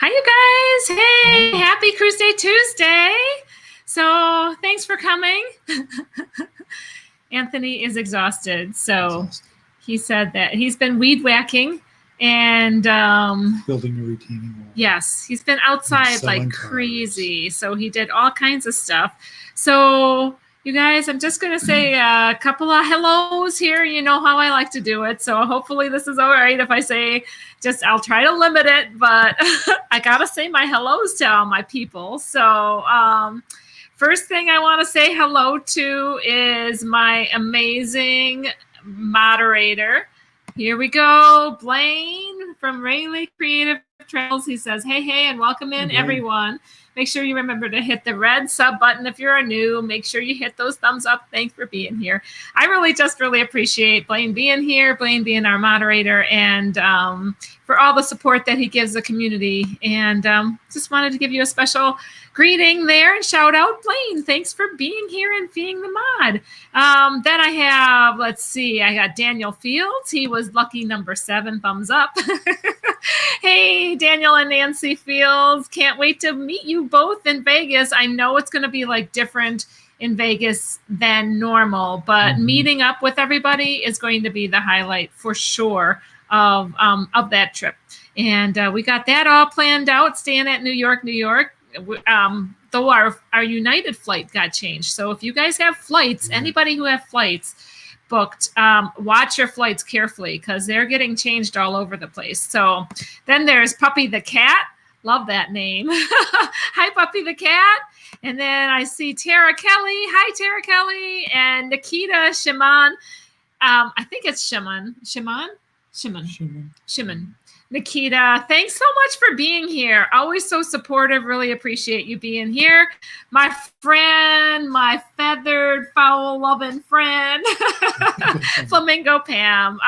Hi, you guys. Hey, happy Cruiseday Tuesday. So thanks for coming. Anthony is exhausted. So he said that he's been weed whacking and building a retaining wall. Yes, he's been outside like crazy. So he did all kinds of stuff. So you guys, I'm just going to say a couple of hellos here. You know how I like to do it. So hopefully this is all right if I say I'll try to limit it, but I got to say my hellos to all my people. So first thing I want to say hello to is my amazing moderator. Here we go. Blaine from Rowley Creative Travels. He says, hey, and welcome in, everyone. Make sure you remember to hit the red sub button if you're new. Make sure you hit those thumbs up. Thanks for being here. I really appreciate Blaine being here, Blaine being our moderator, and for all the support that he gives the community. And just wanted to give you a special greeting there and shout out, Blaine. Thanks for being here and being the mod. Then I have, let's see, I got Daniel Fields. He was lucky number 7, thumbs up. Hey, Daniel and Nancy Fields. Can't wait to meet you both in Vegas. I know it's going to be like different in Vegas than normal, but meeting up with everybody is going to be the highlight for sure of that trip. And we got that all planned out, staying at New York. Though our United flight got changed. So if you guys have flights, anybody who have flights booked, watch your flights carefully because they're getting changed all over the place. So then there's Puppy the Cat. Love that name. Hi, Puppy the Cat. And then I see Tara Kelly. Hi, Tara Kelly. And Nikita Shimon. I think it's Shimon. Nikita, thanks so much for being here. Always so supportive. Really appreciate you being here. My friend, my feathered, foul-loving friend, Flamingo Pam.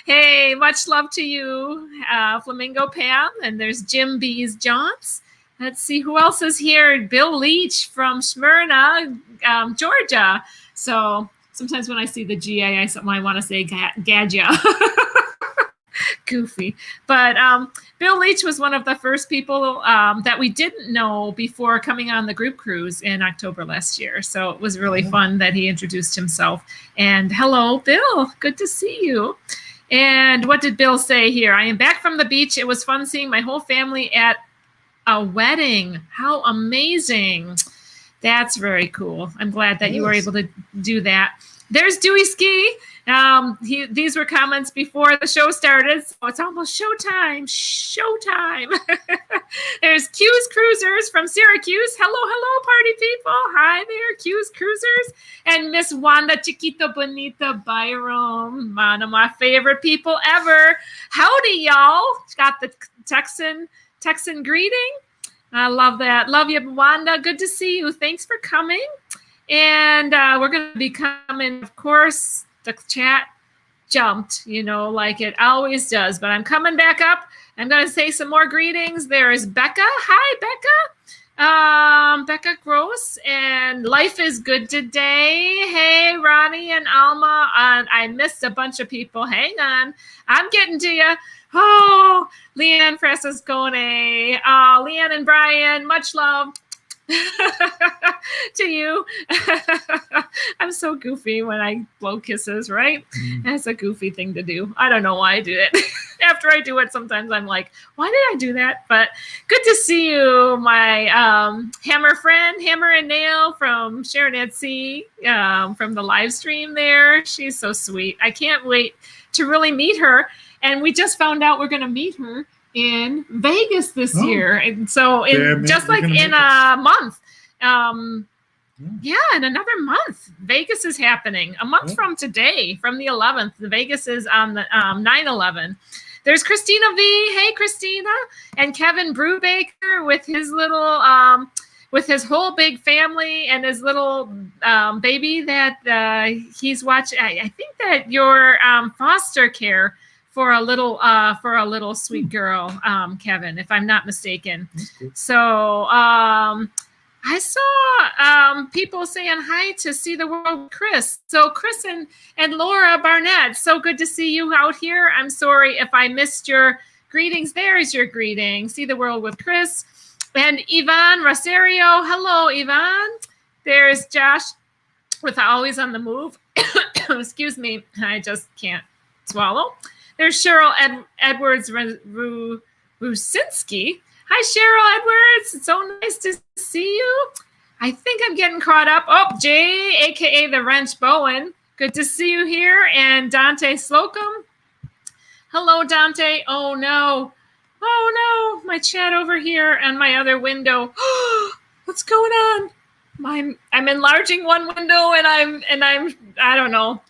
Hey, much love to you, Flamingo Pam. And there's Jim B's Johns. Let's see who else is here. Bill Leach from Smyrna, Georgia. So sometimes when I see the GA, I want to say Gadja. Goofy. But Bill Leach was one of the first people that we didn't know before coming on the group cruise in October last year. So it was really fun that he introduced himself. And hello, Bill. Good to see you. And what did Bill say here? I am back from the beach. It was fun seeing my whole family at a wedding. How amazing. That's very cool. I'm glad that you were able to do that. There's Dewey Ski. These were comments before the show started, so it's almost showtime. There's Cuse Cruisers from Syracuse. Hello, party people. Hi there, Cuse Cruisers. And Miss Wanda Chiquita Bonita Byram, one of my favorite people ever. Howdy, y'all. Got the Texan greeting. I love that. Love you, Wanda. Good to see you. Thanks for coming. And we're going to be coming, of course. The chat jumped, like it always does. But I'm coming back up. I'm going to say some more greetings. There is Becca. Hi, Becca. Becca Gross. And life is good today. Hey, Ronnie and Alma. I missed a bunch of people. Hang on. I'm getting to you. Oh, Leanne Francescone. Leanne and Brian, much love. To you. I'm so goofy when I blow kisses, right? That's a goofy thing to do. I don't know why I do it. After I do it, sometimes I'm like, why did I do that? But good to see you, my Hammer friend, Hammer and Nail from Sharon at Sea, from the live stream there. She's so sweet. I can't wait to really meet her. And we just found out we're going to meet her in Vegas this year. And so just like in a month, in another month, Vegas is happening. A month from today, from the 11th, the Vegas is on the 9/11. There's Christina V. Hey, Christina. And Kevin Brubaker with his little, with his whole big family and his little baby that he's watching. I think that your foster care for a little sweet girl, Kevin, if I'm not mistaken. So I saw people saying hi to See the World, Chris. So Chris and Laura Barnett, so good to see you out here. I'm sorry if I missed your Greetings. There's your greeting. See the world with Chris. And Yvonne Rosario. Hello, Yvonne. There's Josh with Always on the Move. Excuse me. I just can't swallow. There's Cheryl Edwards Rusinski. Hi, Cheryl Edwards. It's so nice to see you. I think I'm getting caught up. Oh, Jay, a.k.a. the Wrench Bowen. Good to see you here. And Dante Slocum. Hello, Dante. Oh, no. Oh, no. My chat over here and my other window. What's going on? I'm enlarging one window and I don't know.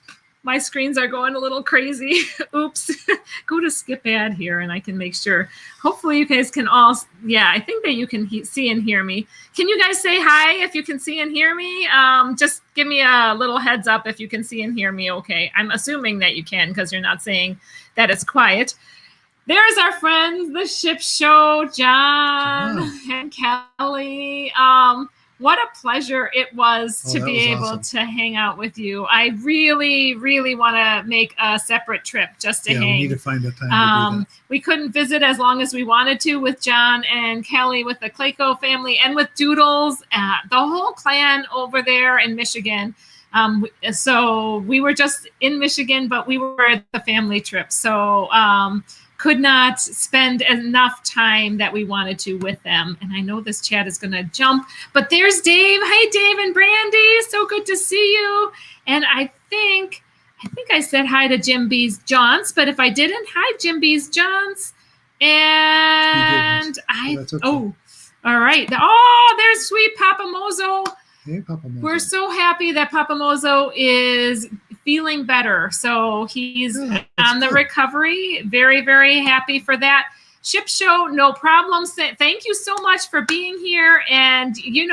My screens are going a little crazy. Oops. Go to skip ad here and I can make sure. Hopefully you guys can all, yeah, I think that you can see and hear me. Can you guys say hi if you can see and hear me? Just give me a little heads up if you can see and hear me. Okay. I'm assuming that you can because you're not saying that it's quiet. There's our friends, the Ship Show, John and Kelly. What a pleasure it was to be able to hang out with you. I really, really want to make a separate trip just to hang. We need to find a time to do that. We couldn't visit as long as we wanted to with John and Kelly, with the Clayco family, and with Doodles, the whole clan over there in Michigan. So we were just in Michigan, but we were at the family trip. So could not spend enough time that we wanted to with them. And I know this chat is going to jump, but there's Dave. Hi, Dave and Brandy. So good to see you. And I think I said hi to Jim B's Johns, but if I didn't, hi, Jim B's Johns. And all right. Oh, there's sweet Papa Mozo. Hey, Papa Mozo. We're so happy that Papa Mozo is feeling better. So he's on the recovery. Very, very happy for that. Ship Show, no problem. Thank you so much for being here. And, you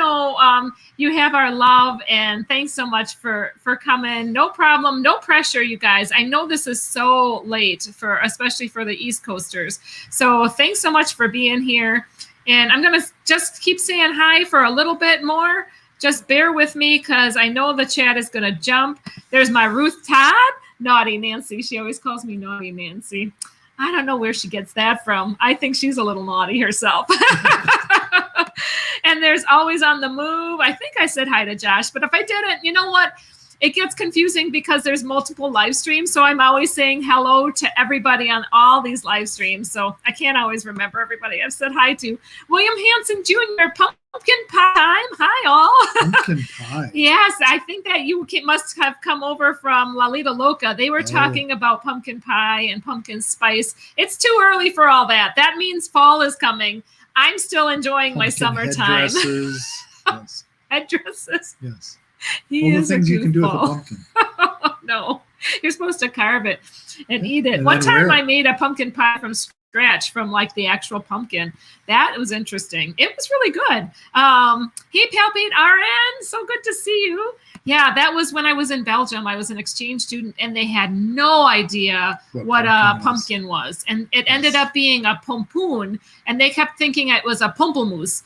have our love. And thanks so much for coming. No problem. No pressure, you guys. I know this is so late, especially for the East Coasters. So thanks so much for being here. And I'm going to just keep saying hi for a little bit more. Just bear with me because I know the chat is going to jump. There's my Ruth Todd, Naughty Nancy. She always calls me Naughty Nancy. I don't know where she gets that from. I think she's a little naughty herself. And there's Always on the Move. I think I said hi to Josh, but if I didn't, you know what? It gets confusing because there's multiple live streams. So I'm always saying hello to everybody on all these live streams. So I can't always remember everybody I've said hi to. William Hanson Jr., Pumpkin Pie Time. Hi, all. Pumpkin pie. Yes, I think that you must have come over from Lalita Loca. They were talking about pumpkin pie and pumpkin spice. It's too early for all that. That means fall is coming. I'm still enjoying my summertime. Headdresses. Yes. Headdresses. Yes. He all the is things a you can do with a goofball. pumpkin. No, you're supposed to carve it and eat it. And One then time wear I it. made a pumpkin pie from scratch from like the actual pumpkin. That was interesting. It was really good. Hey, Palpate RN, so good to see you. Yeah, that was when I was in Belgium. I was an exchange student, and they had no idea what a pumpkin was. And it ended up being a pompoen, and they kept thinking it was a pompelmoose.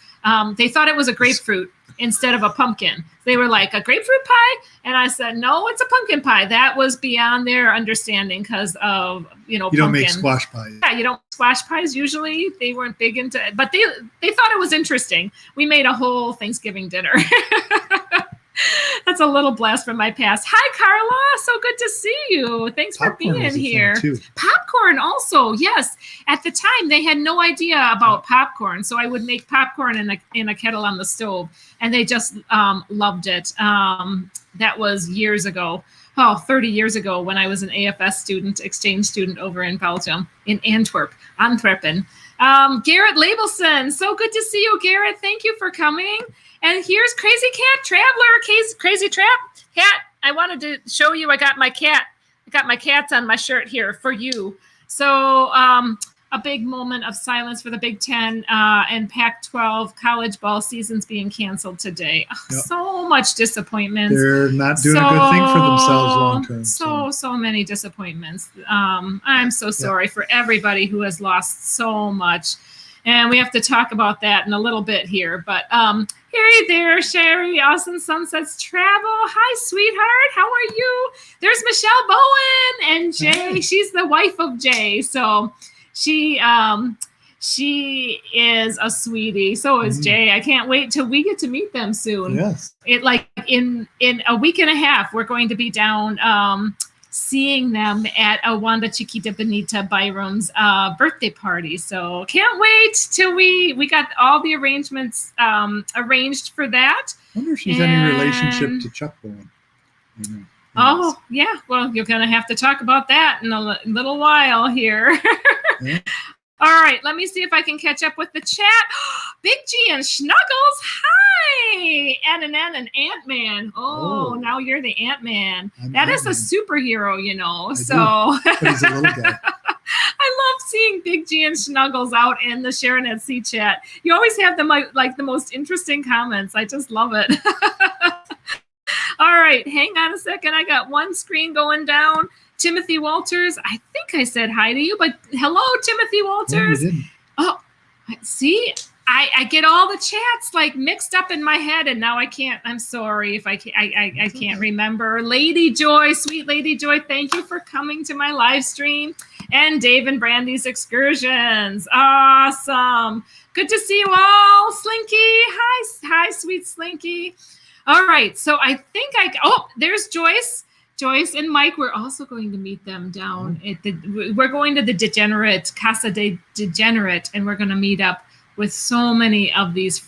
They thought it was a grapefruit instead of a pumpkin. They were like, a grapefruit pie? And I said, no, it's a pumpkin pie. That was beyond their understanding because of, You pumpkin. don't make squash pies. Yeah, you don't squash pies usually. They weren't big into it, but they thought it was interesting. We made a whole Thanksgiving dinner. That's a little blast from my past. Hi, Carla. So good to see you. Thanks for being here. Popcorn also. Yes. At the time, they had no idea about popcorn. So I would make popcorn in a kettle on the stove, and they just loved it. That was years ago. 30 years ago when I was an AFS student, exchange student over in Belgium, in Antwerpen. Garrett Labelson. So good to see you, Garrett. Thank you for coming. And here's Crazy Cat Traveler, Crazy Trap Cat. I wanted to show you. I got my cats on my shirt here for you. So a big moment of silence for the Big Ten and Pac-12 college ball seasons being canceled today. So much disappointment. They're not doing a good thing for themselves long term. So many disappointments. I'm so sorry for everybody who has lost so much. And we have to talk about that in a little bit here. But hey there, Sherry. Awesome Sunsets Travel. Hi, sweetheart. How are you? There's Michelle Bowen and Jay. She's the wife of Jay. So She is a sweetie. So is Jay. I can't wait till we get to meet them soon. Yes. It like in a week and a half, we're going to be down seeing them at a Wanda Chiquita Benita Byram's birthday party. So can't wait till we got all the arrangements arranged for that. I wonder if she's any relationship to Chuck Bowen. Oh, yeah. Well, you're going to have to talk about that in a little while here. Yeah. All right, let me see if I can catch up with the chat. Big G and Snuggles, hi! And Ant-Man. Oh, now you're the Ant-Man. That is a superhero, you know. But he's a little guy. I love seeing Big G and Snuggles out in the Sharon at Sea chat. You always have them like the most interesting comments. I just love it. All right, hang on a second. I got one screen going down. Timothy Walters, I think I said hi to you, but hello, Timothy Walters. Oh, see, I get all the chats like mixed up in my head, and now I can't. I'm sorry if I can't remember. Lady Joy, sweet Lady Joy, thank you for coming to my live stream. And Dave and Brandy's excursions, awesome. Good to see you all. Slinky, hi, sweet Slinky. All right, so I think there's Joyce. Joyce and Mike, we're also going to meet them down at we're going to the Degenerate, Casa de Degenerate, and we're going to meet up with so many of these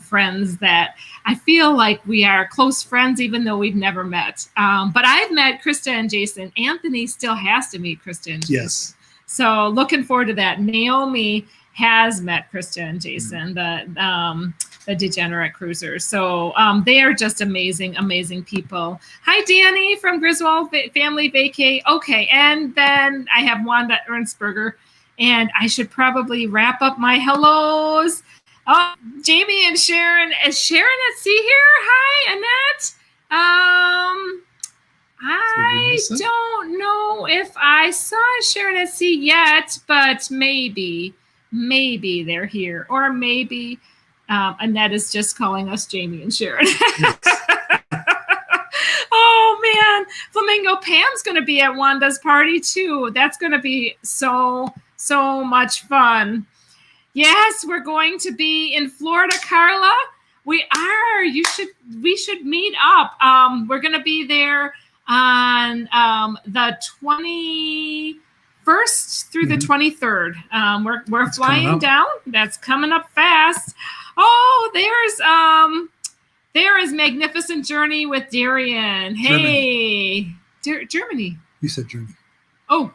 friends that I feel like we are close friends, even though we've never met. But I've met Krista and Jason. Anthony still has to meet Krista and Jason. Yes. So looking forward to that. Naomi has met Krista and Jason, the Degenerate Cruisers. So they are just amazing, amazing people. Hi, Danny from Griswold Family Vacay. Okay, and then I have Wanda Ernstberger, and I should probably wrap up my hellos. Oh, Jamie and Sharon. Is Sharon at sea here? Hi, Annette. I don't know if I saw Sharon at sea yet, but maybe they're here, or maybe Annette is just calling us Jamie and Sharon. Yes. Oh man, Flamingo Pam's going to be at Wanda's party too. That's going to be so much fun. Yes, we're going to be in Florida, Carla. We are. We should meet up. We're going to be there on the 21st through the 23rd. We're flying down. That's coming up fast. Oh, there is Magnificent Journey with Darian. Hey, Germany. You said Germany. Oh,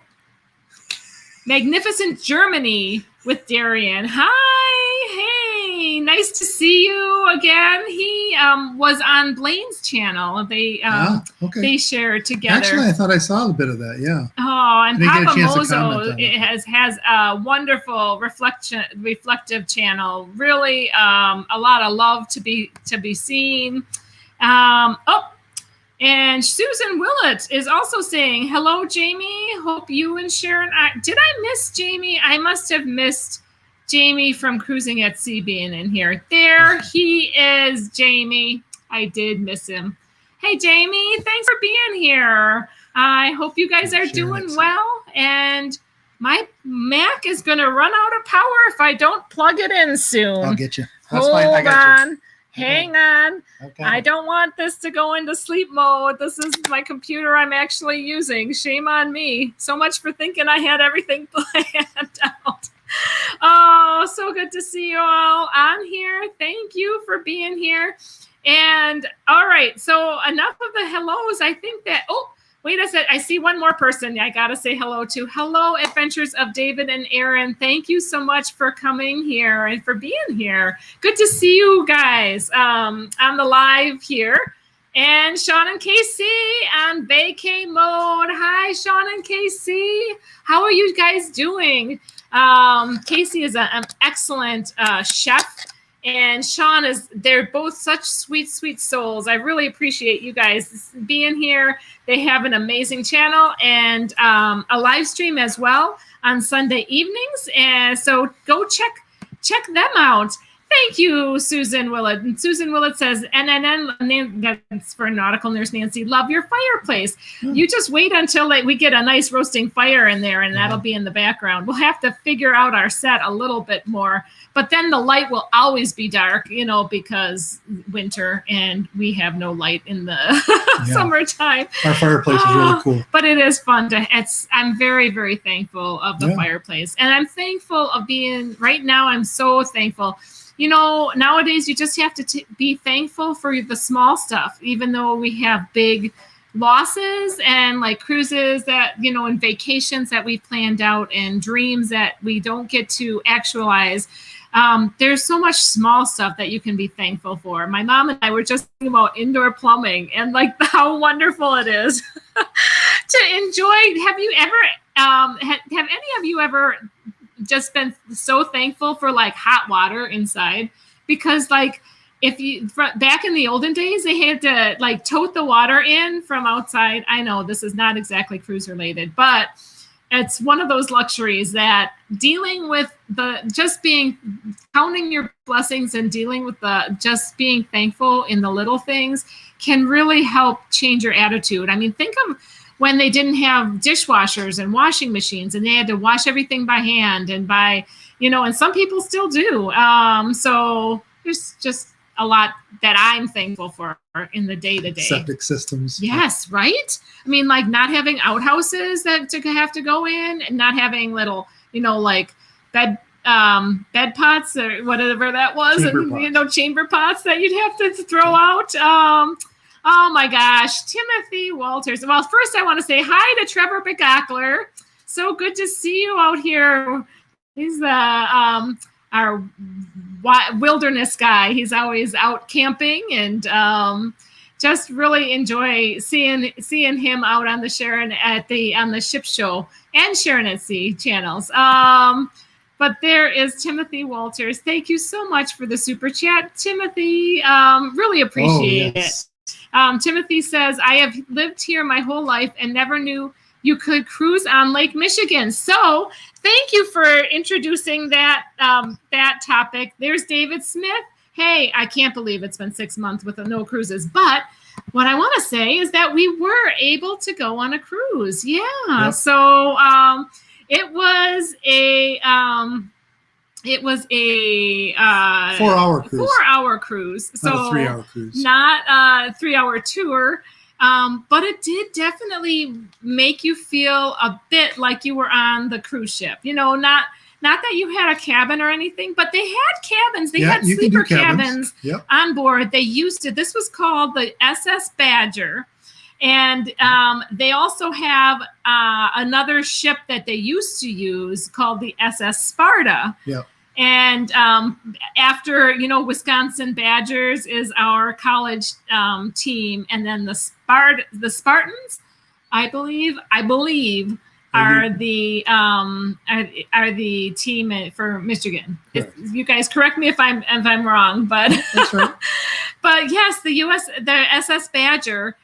Magnificent Germany with Darian. Hi, hey, nice to see you again. He was on Blaine's channel. They shared together. Actually, I thought I saw a bit of that. Yeah. Oh, and Papa Mozo has a wonderful reflective channel. Really, a lot of love to be seen. And Susan Willett is also saying, hello, Jamie. Hope you and Sharon. Did I miss Jamie? I must have missed Jamie from Cruising at Sea being in here. There he is, Jamie. I did miss him. Hey, Jamie, thanks for being here. I hope you guys are doing well. And my Mac is going to run out of power if I don't plug it in soon. I'll get you. That's fine. I got you. Hang on. Okay. I don't want this to go into sleep mode. This is my computer I'm actually using. Shame on me. So much for thinking I had everything planned out. Oh, so good to see you all on here. Thank you for being here. And all right, so enough of the hellos. I think that, wait a second. I see one more person I got to say hello to. Hello, Adventures of David and Aaron. Thank you so much for coming here and for being here. Good to see you guys on the live here. And Sean and Casey on vacay mode. Hi, Sean and Casey. How are you guys doing? Casey is an excellent chef. And Sean they're both such sweet, sweet souls. I really appreciate you guys being here. They have an amazing channel and a live stream as well on Sunday evenings. And so go check them out. Thank you, Susan Willett. And Susan Willett says, NNN, that's for Nautical Nurse Nancy, love your fireplace. You just wait until we get a nice roasting fire in there, and that'll be in the background. We'll have to figure out our set a little bit more. But then the light will always be dark, because winter, and we have no light in the summertime. Our fireplace is really cool. But it is fun I'm very, very thankful of the fireplace. And I'm thankful of right now, I'm so thankful. Nowadays you just have to be thankful for the small stuff, even though we have big losses and like cruises that, and vacations that we've planned out and dreams that we don't get to actualize. There's so much small stuff that you can be thankful for. My mom and I were just thinking about indoor plumbing and like how wonderful it is to enjoy. Have you ever, have any of you ever just been so thankful for like hot water inside? Because like back in the olden days, they had to like tote the water in from outside. I know this is not exactly cruise related, but it's one of those luxuries that dealing with counting your blessings and dealing with just being thankful in the little things can really help change your attitude. I mean, think of when they didn't have dishwashers and washing machines and they had to wash everything by hand and and some people still do. So there's just a lot that I'm thankful for in the day-to-day. Septic systems. Yes, right? I mean, like not having outhouses that have to go in and not having little, like bed pots or whatever that was. Chamber pots that you'd have to throw out. Oh my gosh, Timothy Walters. Well, first I want to say hi to Trevor Begockler. So good to see you out here. He's our wilderness guy. He's always out camping and just really enjoy seeing him out on the Sharon on the ship show and Sharon at Sea channels. But there is Timothy Walters. Thank you so much for the super chat, Timothy. Really appreciate it. Timothy says, I have lived here my whole life and never knew you could cruise on Lake Michigan. So thank you for introducing that topic. There's David Smith. Hey, I can't believe it's been 6 months with no cruises. But what I want to say is that we were able to go on a cruise. Yeah. Yep. So it was a 4-hour cruise. 4-hour cruise. So not a 3-hour cruise. Not a 3-hour tour. But it did definitely make you feel a bit like you were on the cruise ship. Not that you had a cabin or anything, but they had cabins. They had sleeper cabins on board. They used it. This was called the SS Badger. And they also have another ship that they used to use called the SS Sparta. Yeah. And after, Wisconsin Badgers is our college team. And then the Spartans, I believe are the team for Michigan. You guys correct me if I'm wrong, but that's right. But yes, the SS Badger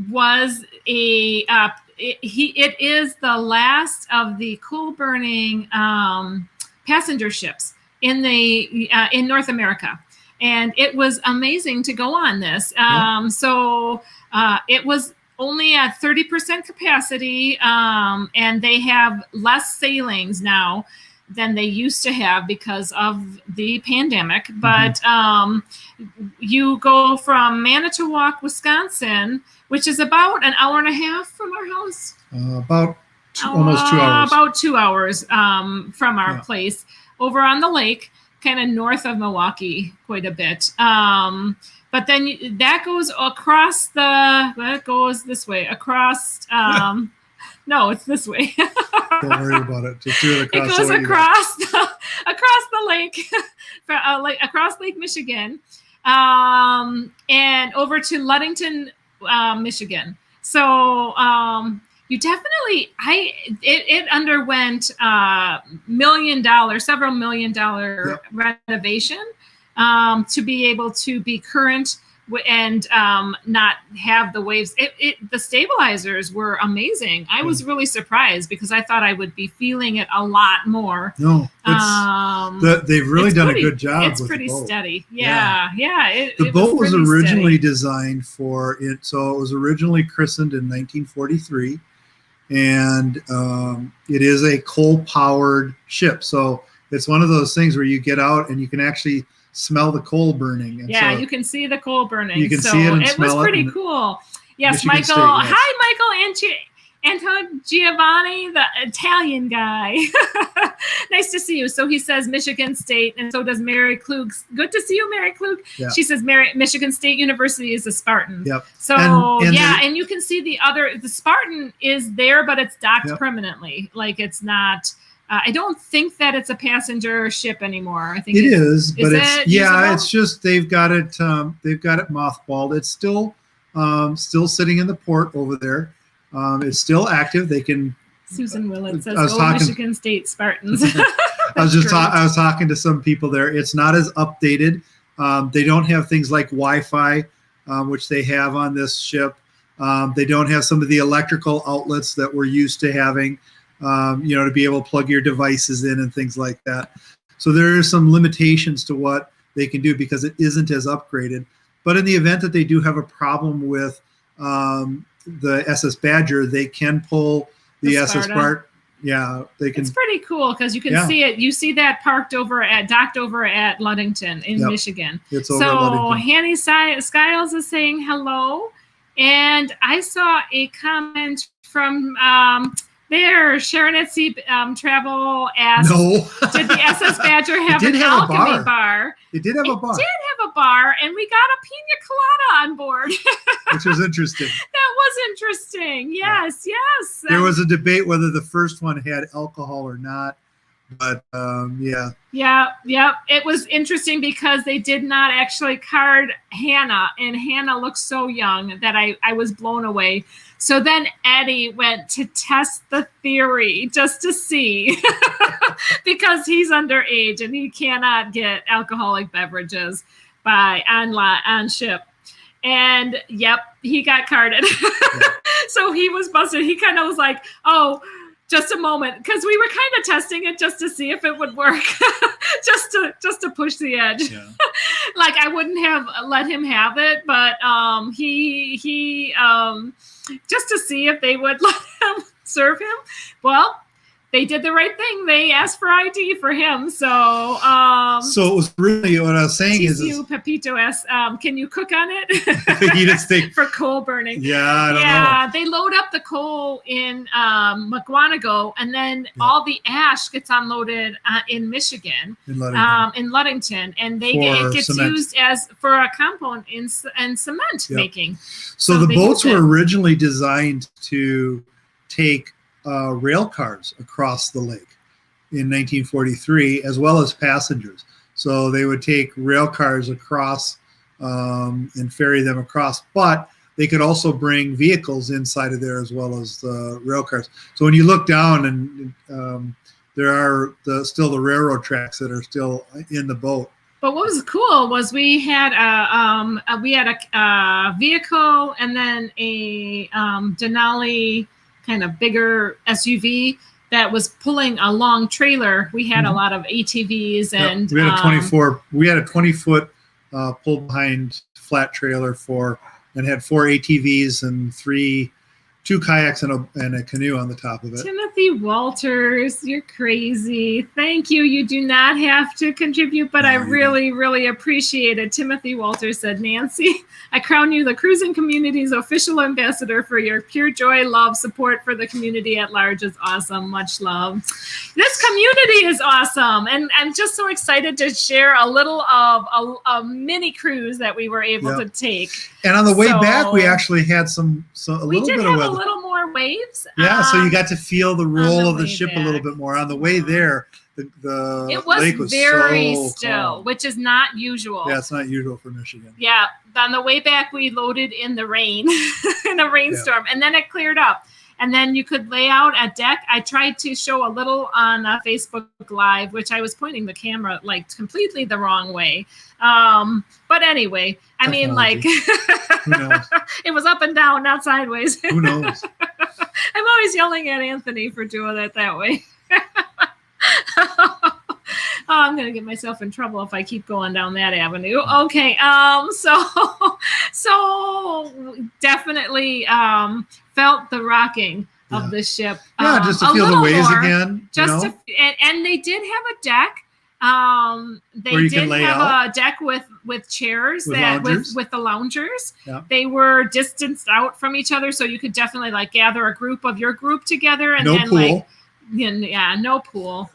was it is the last of the coal burning passenger ships in North America, and it was amazing to go on this. So it was only at 30% capacity, and they have less sailings now than they used to have because of the pandemic. But you go from Manitowoc, Wisconsin, which is about an hour and a half from our house. Almost 2 hours. About 2 hours from our place, over on the lake, kind of north of Milwaukee, quite a bit. But then that goes across that goes this way, across, no, it's this way. Don't worry about it. Just do it across. It goes across the lake, across Lake Michigan, and over to Ludington, Michigan. So you definitely, it underwent several $1 million renovation to be able to be current and not have the waves. The stabilizers were amazing. I was really surprised because I thought I would be feeling it a lot more. No, they've really done a good job. It's pretty boat. steady. The boat was originally designed for it, so it was originally christened in 1943, and it is a coal-powered ship. So it's one of those things where you get out and you can actually smell the coal burning. And so you can see the coal burning. You can see it and smell it. It was pretty cool. Yes, Michigan Michael. State, yes. Hi, Michael Anto Giovanni, the Italian guy. Nice to see you. So he says Michigan State, and so does Mary Klug. Good to see you, Mary Klug. Yeah. She says Michigan State University is a Spartan. Yep. So and you can see the Spartan is there, but it's docked permanently. Like it's not. I don't think that it's a passenger ship anymore. I think it is, but it's just they've got it mothballed. It's still sitting in the port over there. It's still active. They can. Susan Willett says, Michigan State Spartans." I was talking to some people there. It's not as updated. They don't have things like Wi-Fi, which they have on this ship. They don't have some of the electrical outlets that we're used to having. To be able to plug your devices in and things like that. So there are some limitations to what they can do because it isn't as upgraded. But in the event that they do have a problem with the SS Badger, they can pull the SS Bart. Yeah, they can. It's pretty cool because you can see it. You see that docked over at Ludington in Michigan. It's over at Ludington. Hanny Skiles is saying hello. And I saw a comment from there, Sharon at Sea Travel asked, did the SS Badger have an alchemy bar? It did have a bar. It did have a bar, and we got a pina colada on board. Which was interesting. That was interesting. Yes, yes. There was a debate whether the first one had alcohol or not. But Yeah. It was interesting because they did not actually card Hannah, and Hannah looked so young that I was blown away. So then Eddie went to test the theory just to see because he's underage and he cannot get alcoholic beverages on ship. And he got carded. So he was busted. He kind of was like, oh, just a moment, because we were kind of testing it just to see if it would work, just to push the edge. Yeah. Like I wouldn't have let him have it, but he just to see if they would let him serve him. Well, they did the right thing. They asked for ID for him. So it was really what I was saying is Pepito asked, can you cook on it? You just think for coal burning. Yeah, I don't know. They load up the coal in McGuanago, and then all the ash gets unloaded in Michigan, in Ludington, and it gets used as for a compound in cement making. So the boats were originally designed to take rail cars across the lake in 1943, as well as passengers. So they would take rail cars across and ferry them across, but they could also bring vehicles inside of there as well as the rail cars. So when you look down, and there are still the railroad tracks that are still in the boat. But what was cool was we had a vehicle and then a Denali kind of bigger SUV that was pulling a long trailer. We had a lot of ATVs and we had a 20-foot pulled behind flat trailer and had 4 ATVs and 2 kayaks and a canoe on the top of it. Timothy Walters, you're crazy. Thank you. You do not have to contribute, but I really, really appreciate it. Timothy Walters said, Nancy, I crown you the cruising community's official ambassador for your pure joy, love, support for the community at large is awesome. Much love. This community is awesome. And I'm just so excited to share a little of a mini cruise that we were able to take. And on the way back, we actually had a little bit of weather. A little more waves. Yeah, so you got to feel the roll of the ship a little bit more. On the way there, the lake was very so still, calm. Which is not usual. Yeah, it's not usual for Michigan. Yeah, on the way back, we loaded in the rain, in a rainstorm, and then it cleared up. and then you could lay out a deck. I tried to show a little on Facebook Live, which I was pointing the camera like completely the wrong way. But anyway, I mean, like, Who knows? It was up and down, not sideways. Who knows? I'm always yelling at Anthony for doing it that way. Oh, I'm going to get myself in trouble if I keep going down that avenue. Okay. So definitely felt the rocking of the ship. Yeah, just to feel the waves again. And they did have a deck. They did have a deck with chairs with the loungers. Yeah. They were distanced out from each other, so you could definitely like gather a group of your group together and then pool. Like. Yeah, no pool.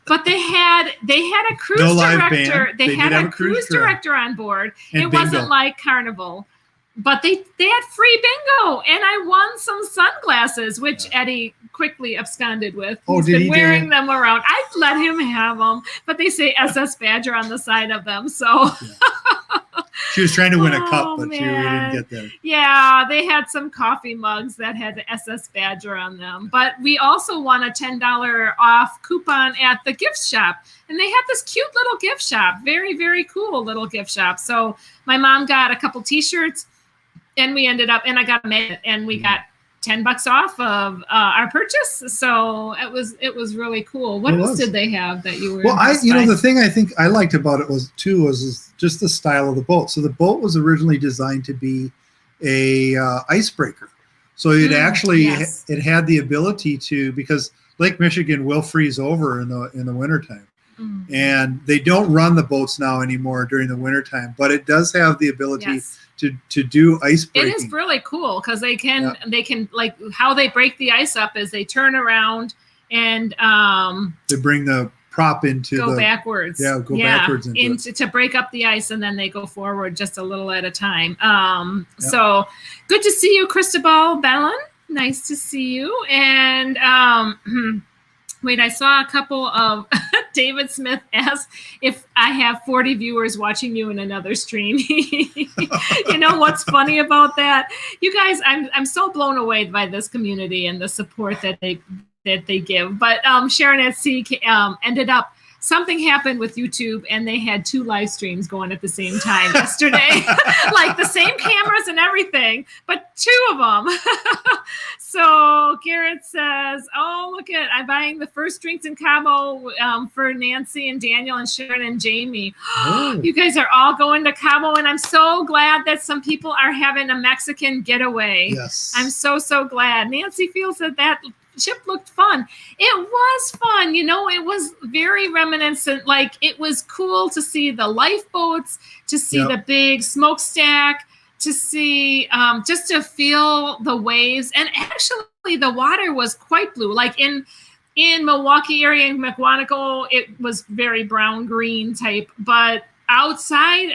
But they had a cruise director. They had a cruise director on board. It wasn't like Carnival, but they had free bingo, and I won some sunglasses, which Eddie quickly absconded with. He's been wearing them around. I let him have them, but they say SS Badger on the side of them. So she was trying to win a cup, but she didn't get there. Yeah, they had some coffee mugs that had the SS Badger on them. But we also won a $10 off coupon at the gift shop. And they had this cute little gift shop. Very, very cool little gift shop. So my mom got a couple T-shirts, and we ended up, and I got a magnet, and we got $10 off of our purchase. So it was really cool. What else did they have that you were? Well, the thing I think I liked about it was just the style of the boat. So the boat was originally designed to be a icebreaker. So it it had the ability to, because Lake Michigan will freeze over in the wintertime. Mm-hmm. And they don't run the boats now anymore during the wintertime, but it does have the ability to do ice breaking. It is really cool because they can like how they break the ice up is they turn around and they bring the prop into backwards. Yeah, backwards to break up the ice, and then they go forward just a little at a time. So good to see you, Cristobal Bellin. Nice to see you. And wait, I saw a couple of David Smith asked if I have 40 viewers watching you in another stream. You know what's funny about that? You guys, I'm so blown away by this community and the support that they give. But Sharon at Sea ended up, something happened with YouTube, and they had 2 live streams going at the same time yesterday. Like the same cameras and everything, but 2 of them. So Garrett says, oh, look at, I'm buying the first drinks in Cabo for Nancy and Daniel and Sharon and Jamie. Oh. You guys are all going to Cabo, and I'm so glad that some people are having a Mexican getaway. Yes. I'm so glad. Nancy feels that ship looked fun. It was fun. You know, it was very reminiscent. Like, it was cool to see the lifeboats, to see the big smokestack, to see, just to feel the waves. And actually the water was quite blue. Like in Milwaukee area, in McWanago, it was very brown green type, but outside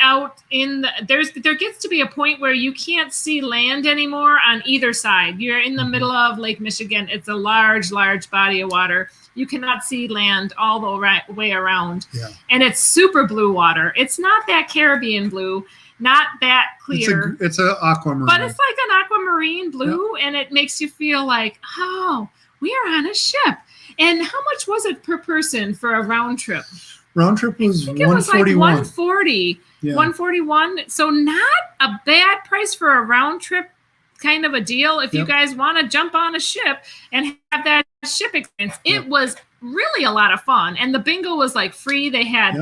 there gets to be a point where you can't see land anymore on either side. You're in the middle of Lake Michigan. It's a large body of water. You cannot see land all the way around. Yeah. And it's super blue water. It's not that Caribbean blue, not that clear. It's an aquamarine. But it's like an aquamarine blue, and it makes you feel like, oh, we are on a ship. And how much was it per person for a round trip? Round trip was $141. It was like $140. Yeah. $141. So not a bad price for a round trip kind of a deal. If you guys want to jump on a ship and have that ship experience, it was really a lot of fun. And the bingo was like free. They had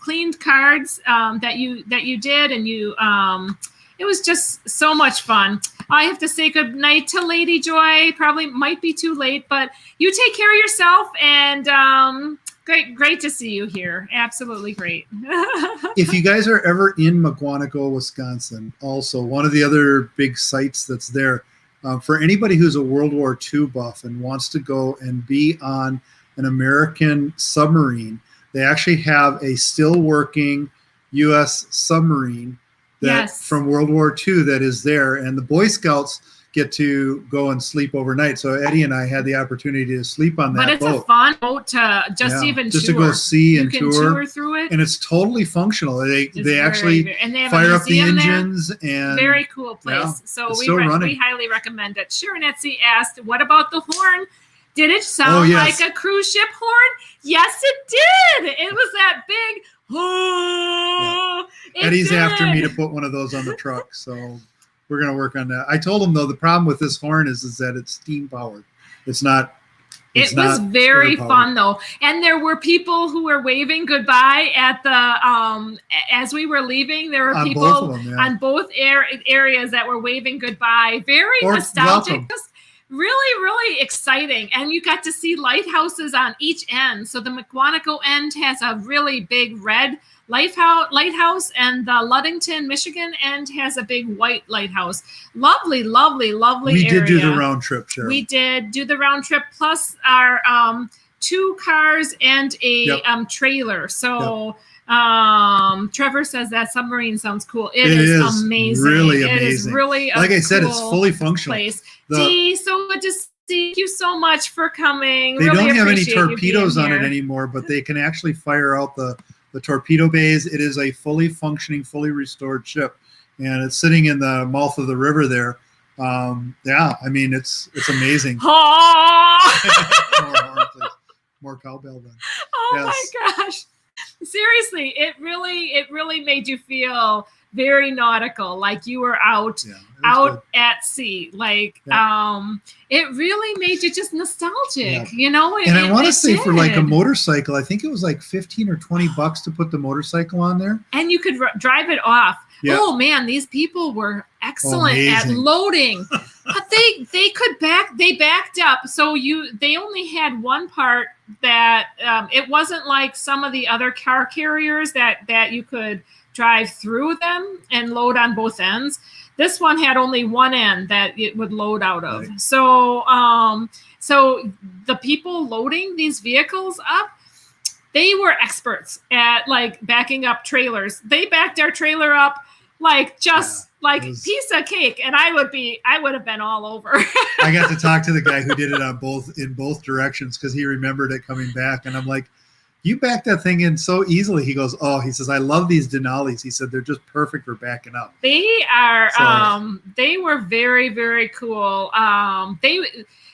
cleaned cards that you did, and you it was just so much fun. I have to say good night to Lady Joy. Probably might be too late, but you take care of yourself, and Great to see you here. Absolutely great. If you guys are ever in McWanago, Wisconsin, also one of the other big sites that's there, for anybody who's a World War II buff and wants to go and be on an American submarine, they actually have a still working U.S. submarine that from World War II that is there. And the Boy Scouts get to go and sleep overnight. So Eddie and I had the opportunity to sleep on that boat. But it's a fun boat to just even just tour. To go see and you can tour through it. And it's totally functional. They actually and they have fire up the engines there. and very cool place. Yeah, so we highly recommend it. Sharon Etsy asked, what about the horn? Did it sound like a cruise ship horn? Yes, it did. It was that big. Eddie's after me to put one of those on the truck, so we're going to work on that. I told him, though, the problem with this horn is that it's steam powered. It's not. It was very fun, though, and there were people who were waving goodbye at the as we were leaving. There were people on both areas that were waving goodbye. Very nostalgic. Really, really exciting. And you got to see lighthouses on each end. So the McWanago end has a really big red lighthouse, and the Ludington, Michigan end has a big white lighthouse. Lovely, lovely, lovely area. We did do the round trip, Cheryl. We did do the round trip, plus our 2 cars and a trailer. So Trevor says that submarine sounds cool. It is amazing. Really amazing. It is really like I said, it's fully functional. Place. Dee, so good to see you so much for coming. They don't have any torpedoes on it anymore, but they can actually fire out the torpedo bays. It is a fully functioning, fully restored ship, and it's sitting in the mouth of the river there. I mean, it's amazing. More cowbell then. Oh my gosh. Seriously, it really made you feel very nautical, like you were out at sea. Like it really made you just nostalgic, you know. And I want to say for like a motorcycle, I think it was like $15 or $20 to put the motorcycle on there, and you could drive it off. Oh man, these people were excellent at loading. But they backed up. So they only had one part that it wasn't like some of the other car carriers that you could drive through them and load on both ends. This one had only one end that it would load out of. Right. So the people loading these vehicles up, they were experts at like backing up trailers. They backed our trailer up like piece of cake, and I would have been all over. I got to talk to the guy who did it in both directions because he remembered it coming back, and I'm like, you backed that thing in so easily. He goes, he says, I love these Denali's. He said they're just perfect for backing up. They are they were very, very cool. They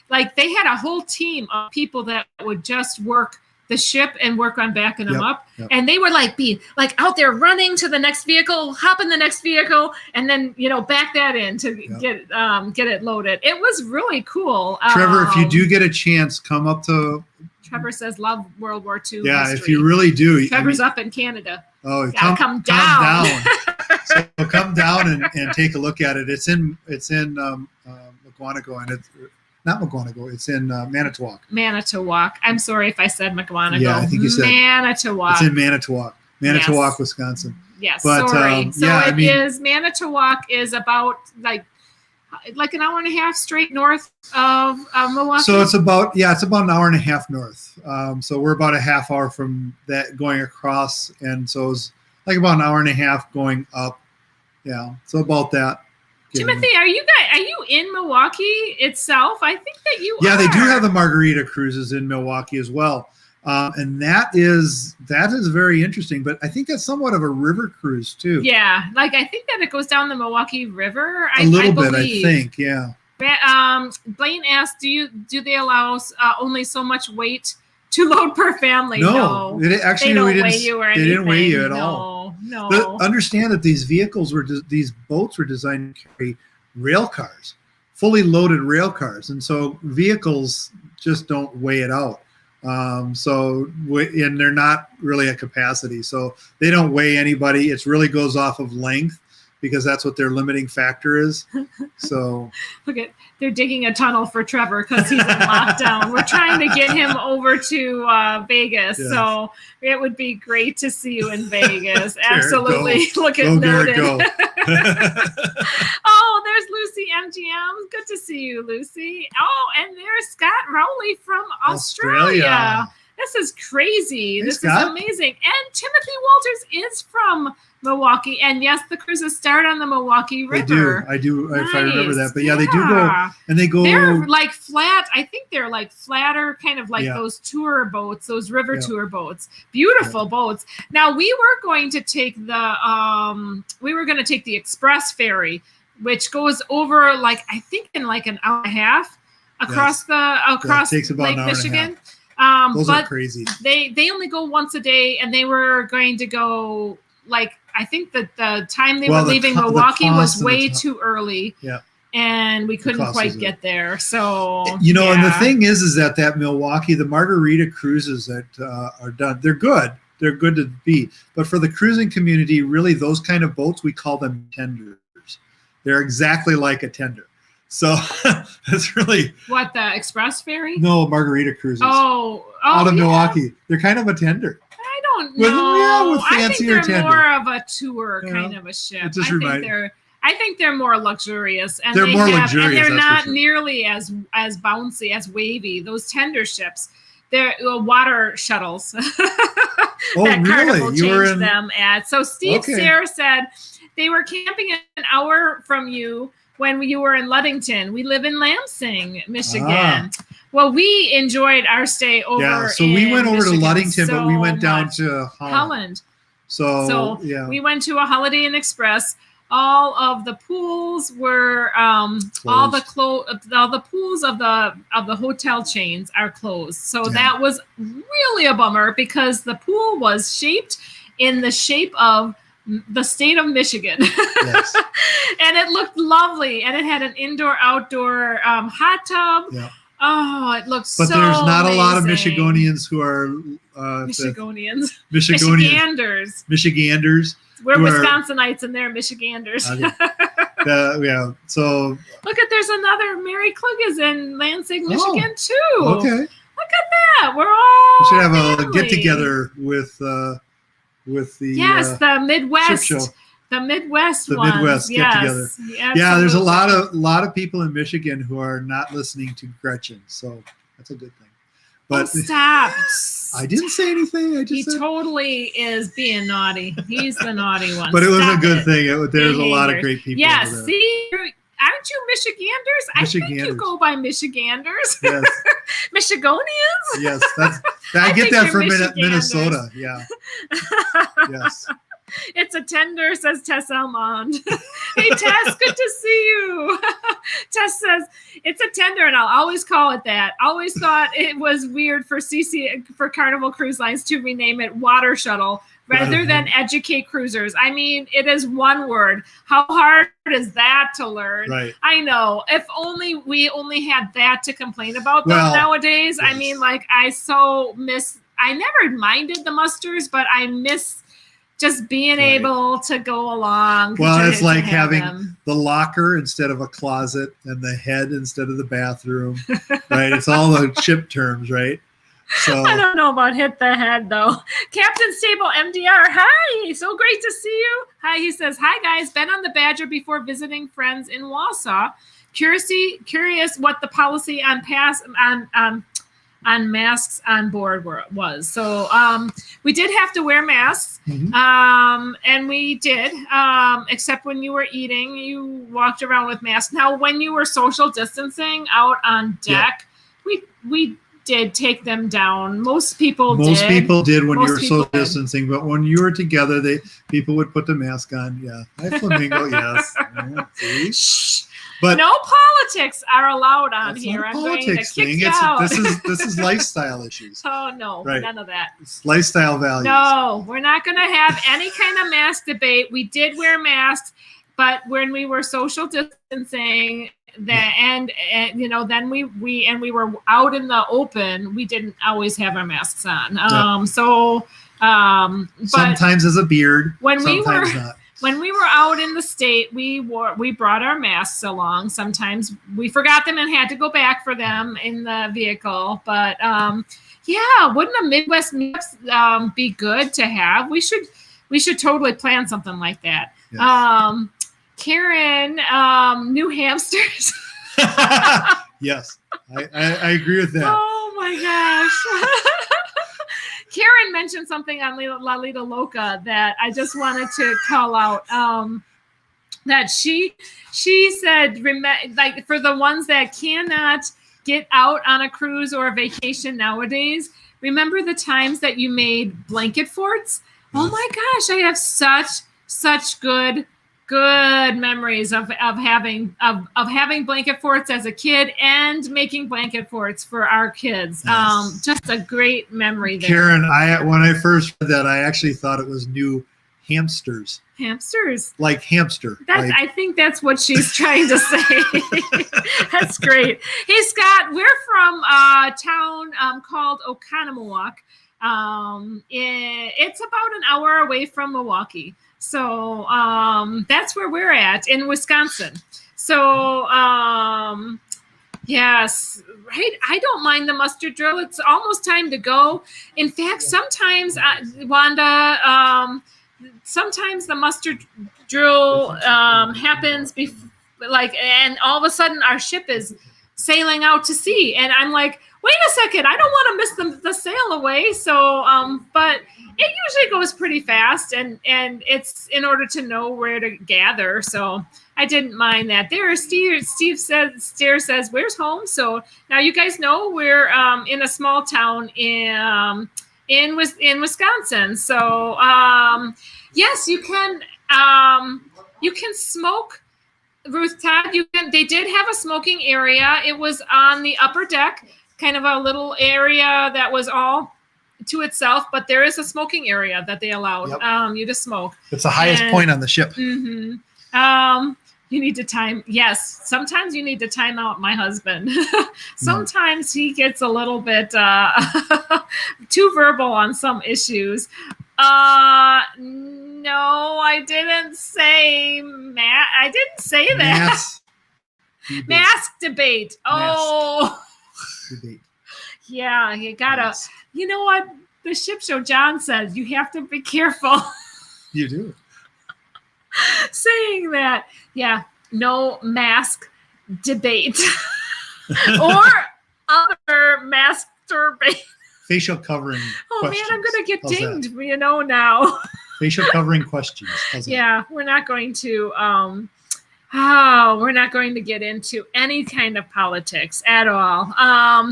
had a whole team of people that would just work the ship and work on backing them up. Yep. And they were be out there running to the next vehicle, hop in the next vehicle, and then, back that in to get it loaded. It was really cool. Trevor, if you do get a chance, come up to... Trevor says, love World War II. Yeah, history. If you really do. Trevor's up in Canada. Oh, come down. So come down and take a look at it. It's in McWanago, and it's not McWanago. It's in Manitowoc. Manitowoc. I'm sorry if I said McWanago. Yeah, I think you said Manitowoc. It's in Manitowoc, yes. Wisconsin. Yes, but, sorry. Manitowoc is about like an hour and a half straight north of Milwaukee. So it's about an hour and a half north. So we're about a half hour from that going across, and so it's like about an hour and a half going up. Yeah, so about that. Timothy, are you in Milwaukee itself? I think that you are. Yeah, they do have the margarita cruises in Milwaukee as well. And that is very interesting, but I think that's somewhat of a river cruise too. Yeah, I think that it goes down the Milwaukee River. I think. Yeah. Blaine asked, do they allow only so much weight to load per family? No, they don't weigh you or anything. They didn't weigh you at all. No. But understand that these boats were designed to carry rail cars, fully loaded rail cars, and so vehicles just don't weigh it out. And they're not really a capacity, so they don't weigh anybody. It really goes off of length because that's what their limiting factor is. So they're digging a tunnel for Trevor because he's in lockdown. We're trying to get him over to Vegas. Yes. So it would be great to see you in Vegas. Absolutely. Look at noted. Oh, there's Lucy MGM. Good to see you, Lucy. Oh, and there's Scott Rowley from Australia. This is crazy. Hey, this Scott. is amazing. And Timothy Walters is from Milwaukee. And yes, the cruises start on the Milwaukee River. They do. Nice. If I remember that. But yeah, they do go. And they go. They're like flat. I think they're like flatter, kind of like Yeah. those tour boats, those river Yeah. tour boats. Beautiful boats. Now we were going to take the express ferry, which goes over like I think in like an hour and a half across it takes about Lake an hour and a Michigan. Those But are crazy. they only go once a day, and they were going to go like I think that the time they were leaving Milwaukee was way too early. Yeah. And we couldn't quite get there. So and the thing is that Milwaukee, the margarita cruises that are done, they're good. They're good to be. But for the cruising community, really those kind of boats, we call them tenders. They're exactly like a tender. So that's really what, the express ferry? No, margarita cruises. Out of Milwaukee. They're kind of a tender. I don't know. With fancier I think they're tender. more of a tour kind of a ship. I think they're more luxurious, and they're more luxurious. And they're not nearly as bouncy, as wavy. Those tender ships, they're water shuttles. that really? Carnival changed them at. So Steve Stair said they were camping an hour from you when you were in Ludington. We live in Lansing, Michigan. Well, we enjoyed our stay over. Yeah, so we went over Michigan to Ludington, but we went down much. to Holland. So we went to a Holiday Inn Express. All of the pools were all the pools of the hotel chains are closed. So that was really a bummer because the pool was shaped in the shape of the state of Michigan. Yes. And it looked lovely, and it had an indoor-outdoor hot tub. Yeah. Oh, it looks so amazing. But there's not a lot of Michigonians who are Michiganders. We're Wisconsinites and they're Michiganders. So look at, there's another Mary Klug is in Lansing, Michigan too. Okay. Look at that. We're all we should have a get together with the the Midwest. Show. The Midwest get together. Yeah, there's a lot of people in Michigan who are not listening to Gretchen, so that's a good thing. But stop. I didn't say anything. I just said totally is being naughty. He's the naughty one. But it was a good thing. There's a lot of great people. Yeah, over there. See, aren't you Michiganders? I think you go by Michiganders. Yes. Michigonians? Yes, I get that from Minnesota. Yeah. Yes. It's a tender, says Tess Almond. Hey, Tess, good to see you. Tess says, it's a tender, and I'll always call it that. Always thought it was weird for Carnival Cruise Lines to rename it Water Shuttle rather than Educate Cruisers. I mean, it is one word. How hard is that to learn? Right. I know. If only we had that to complain about nowadays. Yes. I mean, like, I never minded the musters, but I miss just being able to go along. Well, it's like having the locker instead of a closet and the head instead of the bathroom, right? It's all the ship terms, right? So I don't know about hit the head, though. Captain Stable MDR, hi. So great to see you. Hi, he says, hi, guys. Been on the Badger before visiting friends in Wausau. Curious what the policy on masks on board was. So we did have to wear masks, and we did, except when you were eating, you walked around with masks. Now, when you were social distancing out on deck, we did take them down. Most people did when you were social distancing, but when you were together, people would put the mask on. Yeah. Hi, Flamingo. Yes. Shh. But no politics are allowed on here. I'm going to kick you out. This is lifestyle issues. Oh no, none of that. It's lifestyle values. No, we're not going to have any kind of mask debate. We did wear masks, but when we were social distancing, then we were out in the open, we didn't always have our masks on. Sometimes as a beard, sometimes not. When we were out in the state, we brought our masks along. Sometimes we forgot them and had to go back for them in the vehicle. But wouldn't a Midwest meetup be good to have? We should totally plan something like that. Yes. Karen, new hamsters. Yes, I agree with that. Oh my gosh. Karen mentioned something on Lalita Loca that I just wanted to call out. That she said, like, for the ones that cannot get out on a cruise or a vacation nowadays, remember the times that you made blanket forts? Oh my gosh, I have such good memories of having blanket forts as a kid and making blanket forts for our kids. Yes. Just a great memory there. Karen, when I first read that, I actually thought it was new hamsters. Hamsters. Like hamster. I think that's what she's trying to say. That's great. Hey, Scott, we're from a town called Oconomowoc. It's about an hour away from Milwaukee. So that's where we're at in Wisconsin. So yes, right. I don't mind the muster drill. It's almost time to go. In fact, sometimes, Wanda, sometimes the muster drill happens and all of a sudden our ship is sailing out to sea, and I'm like, wait a second, I don't want to miss the sail away. So, but it usually goes pretty fast, and it's in order to know where to gather. So I didn't mind that. There, Steve Stair says, "Where's home?" So now you guys know we're in a small town in Wisconsin. So yes, you can smoke. Ruth Todd, they did have a smoking area. It was on the upper deck, kind of a little area that was all to itself, but there is a smoking area that they allowed you to smoke. It's the highest point on the ship. Mm-hmm. You need to time. Yes, sometimes you need to time out my husband. Sometimes he gets a little bit too verbal on some issues. No, I didn't say I didn't say that. Mask debate. Oh. Debate. Yeah, you gotta. You know what the ship show John says? You have to be careful. You do. Saying that. Yeah, no mask debate or other masturbate. Facial covering. Oh questions. Man, I'm gonna get dinged. Now. Facial covering questions. Yeah, we're not going to. We're not going to get into any kind of politics at all.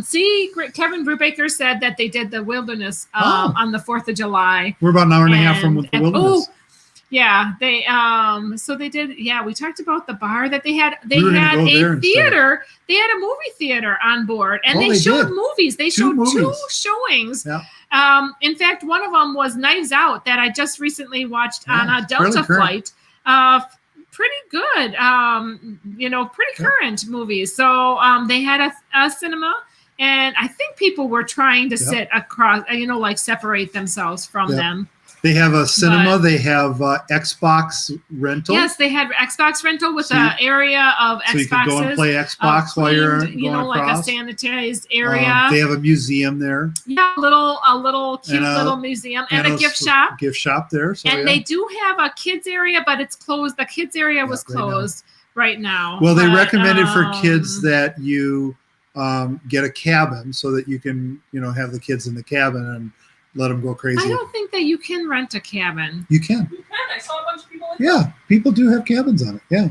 See, Kevin Brubaker said that they did the wilderness on the 4th of July. We're about an hour and a half from the wilderness. Yeah, they so they did. Yeah, we talked about the bar that they had. They had a theater. They had a movie theater on board, and they showed movies. They showed two showings. Yeah. In fact, one of them was Knives Out that I just recently watched on a Delta flight. Pretty good. Pretty current movies. So they had a cinema, and I think people were trying to sit across. Like separate themselves from them. They have a cinema. They have Xbox rental. Yes, they had Xbox rental with an area of Xboxes. So you can go and play Xbox while you're going like across. A sanitized area. They have a museum there. Yeah, a little cute little museum and a gift shop. Gift shop there. So, they do have a kids area, but it's closed. The kids area was closed right now. Well, they recommended for kids that you get a cabin so that you can have the kids in the cabin and let them go crazy. I don't think that you can rent a cabin. You can. You can. I saw a bunch of people. People do have cabins on it. Yeah,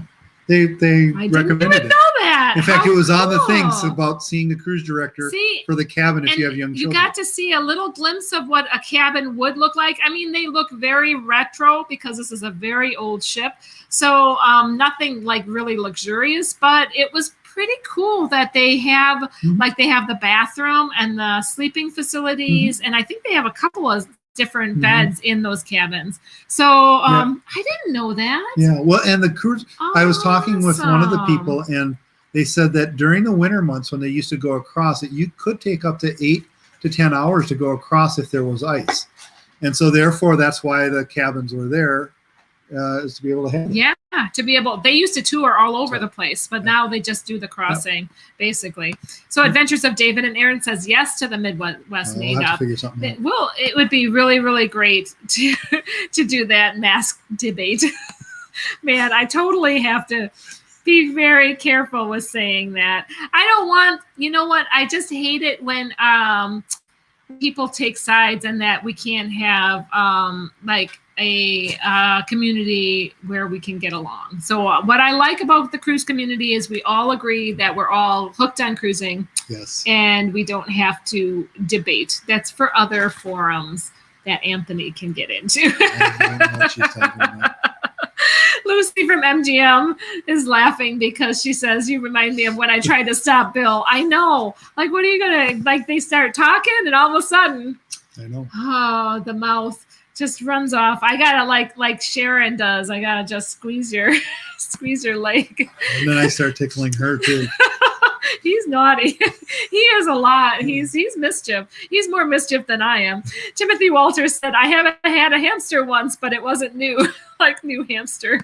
they recommended it. I didn't even know that. In fact, it was on the things about seeing the cruise director for the cabin if you have young children. You got to see a little glimpse of what a cabin would look like. I mean, they look very retro because this is a very old ship. So nothing like really luxurious, but it was pretty cool that they have they have the bathroom and the sleeping facilities, and I think they have a couple of different beds in those cabins. So I didn't know that. Yeah, well, and the cruise. I was talking with one of the people, and they said that during the winter months when they used to go across, that you could take up to 8 to 10 hours to go across if there was ice, and so therefore that's why the cabins were there. Is to be able to have it. Yeah, to be able. They used to tour all over the place, but now they just do the crossing, basically. So, Adventures of David and Aaron says yes to the Midwest We'll have to figure something out. Well, it would be really, really great to do that mask debate. Man, I totally have to be very careful with saying that. I don't want. You know what? I just hate it when people take sides and that we can't have like a community where we can get along. So what I like about the cruise community is we all agree that we're all hooked on cruising. Yes. And we don't have to debate. That's for other forums that Anthony can get into. I don't know what she's talking about. Lucy from MGM is laughing because she says, you remind me of when I tried to stop Bill. I know. Like, what are you going to, like, they start talking and all of a sudden, I know. Oh, the mouth just runs off. I got to, like Sharon does, I got to just squeeze your leg. And then I start tickling her too. He's naughty. He is a lot. He's mischief. He's more mischief than I am. Timothy Walters said, I haven't had a hamster once, but it wasn't new. Like new hamster.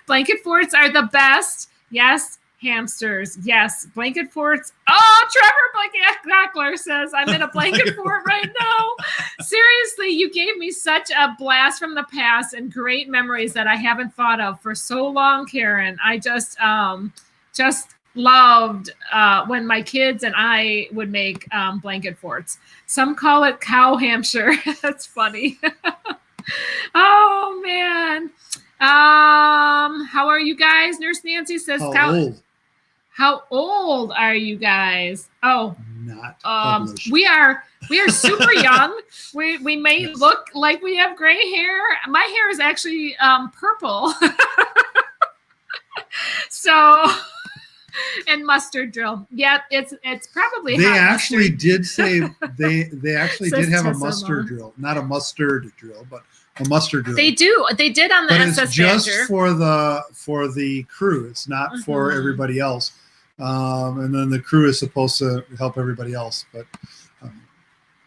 Blanket forts are the best. Yes. Hamsters. Yes. Blanket forts. Oh, Trevor Blackler says, I'm in a blanket fort right now. Seriously, you gave me such a blast from the past and great memories that I haven't thought of for so long, Karen. I just loved when my kids and I would make blanket forts. Some call it cow Hampshire. That's funny. Oh man. How are you guys? Nurse Nancy says How old are you guys? Oh, not published. we are super young. We may look like we have gray hair. My hair is actually purple. So and mustard drill. Yeah, it's probably they hot actually mustard. did say they actually Says did have a Tess mustard Almond. drill. Not a mustard drill, but a mustard drill. They do. They did on the but SS it's just Badger. for the crew. It's not for everybody else. And then the crew is supposed to help everybody else. But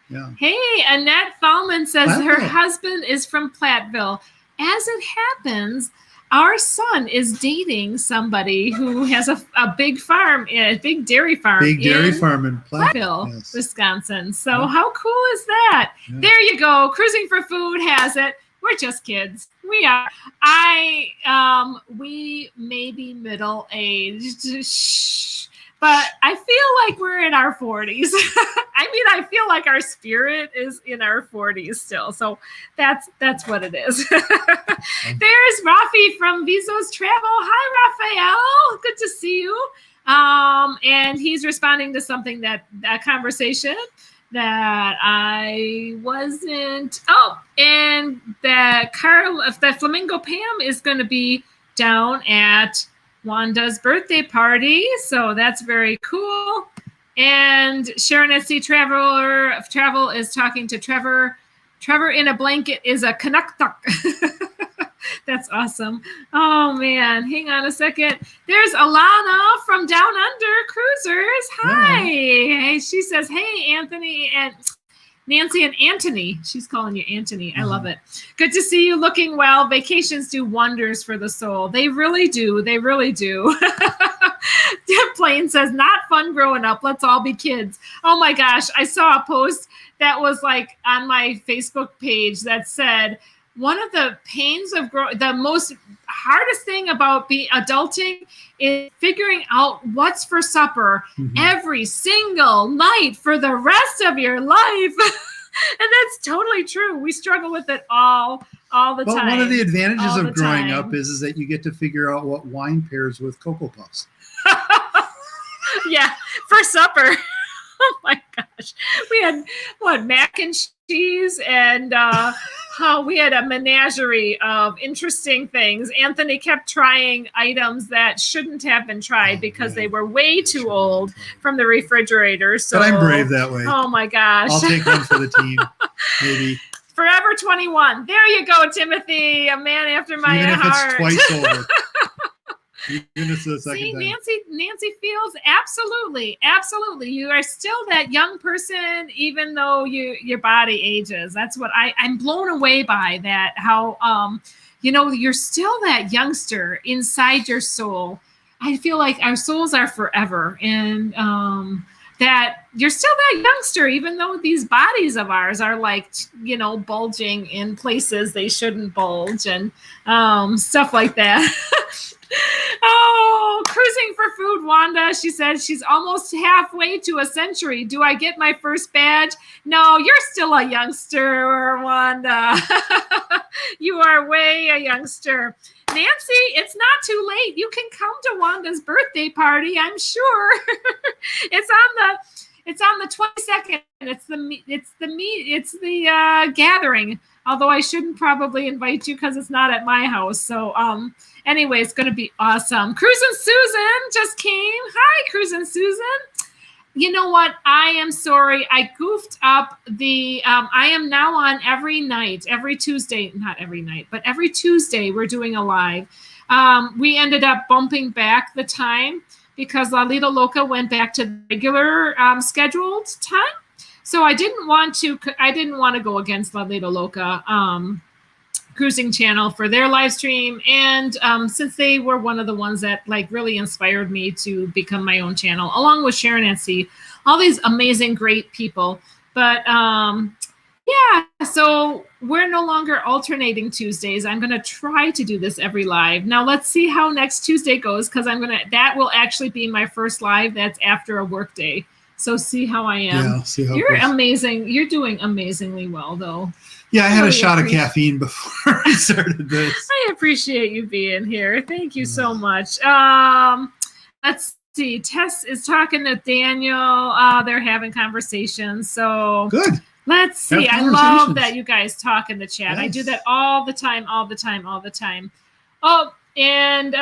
yeah. Hey, Annette Fallman says her Platteville. husband is from Platteville. As it happens, our son is dating somebody who has a big farm, a big dairy farm. Big dairy in farm in Platteville, Yes. Wisconsin. So Yeah. how cool is that? Yeah. There you go. Cruising for Food has it. We're just kids. We are. We may be middle aged. Shh. But I feel like we're in our 40s. I mean, I feel like our spirit is in our 40s still. So that's what it is. There's Rafi from Vizos Travel. Hi, Raphael. Good to see you. And he's responding to something that conversation that I wasn't. Oh, and that Flamingo Pam is going to be down at Wanda's birthday party, so that's very cool. And Sharon at Sea Travel is talking to Trevor. Trevor in a blanket is a Canuck. That's awesome. Oh man, hang on a second. There's Alana from Down Under Cruisers. Hi. Hey, she says, "Hey, Anthony and Nancy and Anthony." She's calling you Anthony. I love it. Good to see you looking well. Vacations do wonders for the soul. They really do. They really do. Plain says, not fun growing up. Let's all be kids. Oh my gosh. I saw a post that was like on my Facebook page that said, one of the pains of the most hardest thing about adulting is figuring out what's for supper every single night for the rest of your life. And that's totally true. We struggle with it all the time. But one of the advantages All the of growing time. up is that you get to figure out what wine pairs with Cocoa Puffs. Yeah, for supper. Oh my gosh. We had mac and cheese and we had a menagerie of interesting things. Anthony kept trying items that shouldn't have been tried because they were way too old from the refrigerator. So But I'm brave that way. Oh my gosh. I'll take one for the team, maybe. Forever 21. There you go, Timothy. A man after my Even if heart. it's twice over. Even if it's the second See, time. Nancy feels absolutely. You are still that young person, even though your body ages. That's what I'm blown away by that. How you're still that youngster inside your soul. I feel like our souls are forever, and that you're still that youngster, even though these bodies of ours are like, bulging in places they shouldn't bulge and stuff like that. Oh, cruising for food, Wanda. She said she's almost halfway to a century. Do I get my first badge? No, you're still a youngster, Wanda. You are way a youngster. Nancy, it's not too late. You can come to Wanda's birthday party, I'm sure. It's on the 22nd. It's the gathering. Although I shouldn't probably invite you because it's not at my house. So anyway, it's going to be awesome. Cruzen Susan just came. Hi, Cruzen Susan. You know what? I am sorry. I goofed up the, I am now on every night, every Tuesday, not every night, but every Tuesday we're doing a live. We ended up bumping back the time because La Lita Loca went back to the regular scheduled time. So I didn't want to go against La Lita Loca cruising channel for their live stream. And since they were one of the ones that like really inspired me to become my own channel, along with Sharon and C, all these amazing, great people. But yeah, so we're no longer alternating Tuesdays. I'm going to try to do this every live. Now let's see how next Tuesday goes, because that will actually be my first live that's after a work day. So see how I am. Yeah, see how you're amazing. You're doing amazingly well, though. Yeah, I had a shot of caffeine before I started this. I appreciate you being here. Thank you so much. Let's see. Tess is talking to Daniel. They're having conversations. So good. Let's see. I love that you guys talk in the chat. Yes. I do that all the time. Oh, and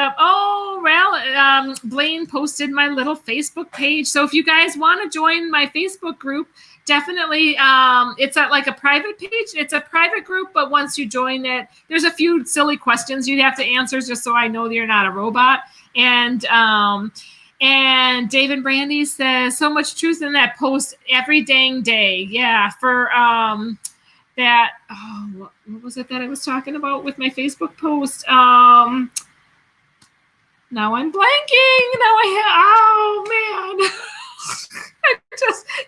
Blaine posted my little Facebook page. So if you guys want to join my Facebook group, definitely, it's like a private page. It's a private group, but once you join it, there's a few silly questions you have to answer just so I know that you're not a robot. And David Brandy says, so much truth in that post every dang day. Yeah, for what was it that I was talking about with my Facebook post? Now I'm blanking. Oh man.